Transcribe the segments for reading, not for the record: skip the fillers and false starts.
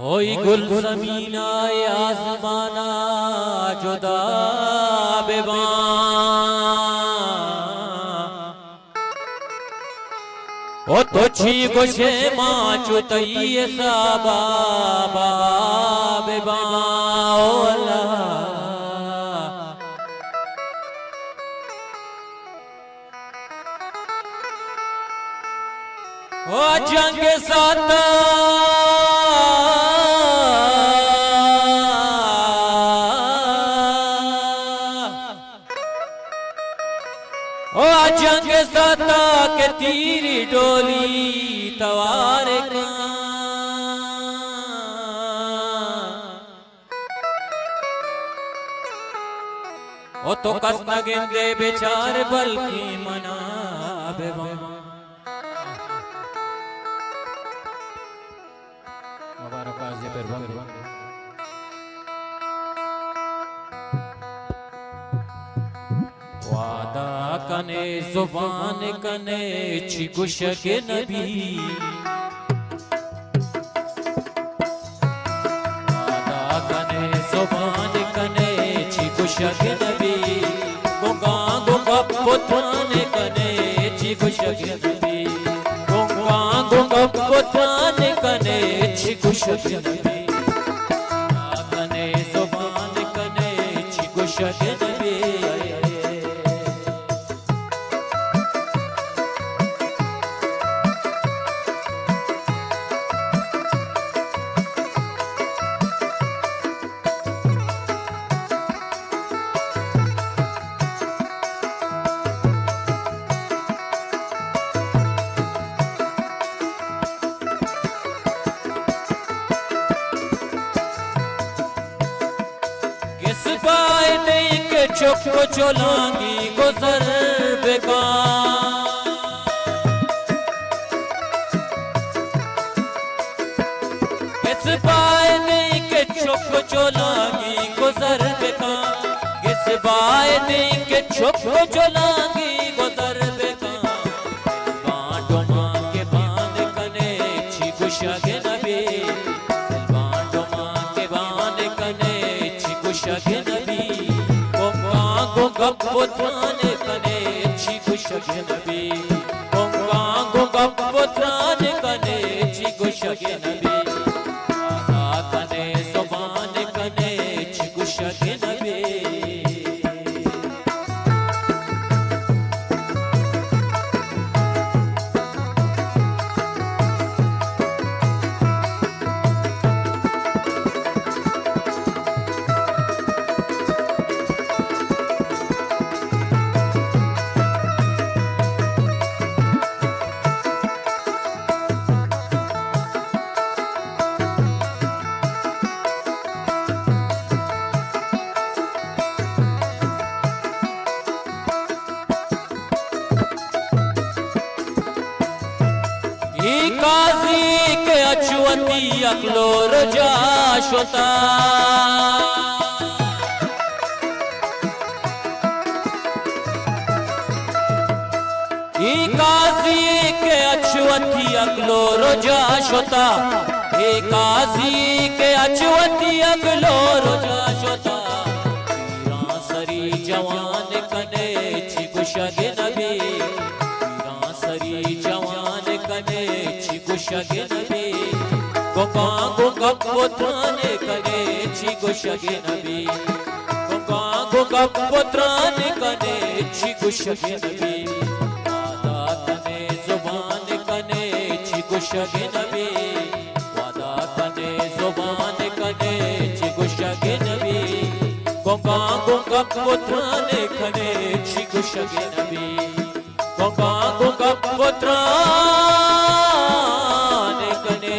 होई गुल ज़मीना आसमाना जुदा बेबां ओ तो छी गुशे मां चुतई साबा बेबां ओ अल्लाह ओ जंग साता ओ जंग साता के तीरी डोली तवार का ओ तो कस न गिंदे बेचार बल्कि मना बेवा वादा कने जुबान कने चिगुश के नबी वादा कने जुबान कने चिगुश के नबी गुंगा गुंगा पुत्राने कने चिगुश के नबी गुंगा गुंगा पुत्राने कने चिगुश के नबी कने जुबान कने चिगुश के नबी चुप चलांगी गुजर बेकार किस बाय नहीं के चुप चलांगी गुजर बेकार किस बाय नहीं के चुप चलांगी गुजर बेकार बांटो मां के बांध कने छी गुशा के नबी बांटो मां के बांध कने छी गुशा के नबी पुत्राने कने छी गुश के नबी गुंगा गुंगा पुत्राने कने छी गुश के नबी आदा कने जुबान कने छी गुश के नबी काजी के अचुवती अकलो रजा शोता काजी के अचुवती अकलो रजा शोता काजी के अचुवती अकलो रजा शोता सरी जवान कने छी गुशा के नबी सरी जवान कने छी गुशा के नबी गुंगा गुंगा पुत्राने कने छी गुशा के नबी गुंगा गुंगा पुत्राने कने छी गुशा के नबी वादा कने जुबान कने छी गुशा के नबी वादा कने जुबान कने छी गुशा के नबी गुंगा गुंगा पुत्राने कने छी गुशा के नबी गुंगा गुंगा पुत्राने कने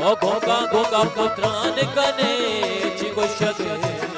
ओ गुंगा गुंगा पुत्राने कने छी गुशा के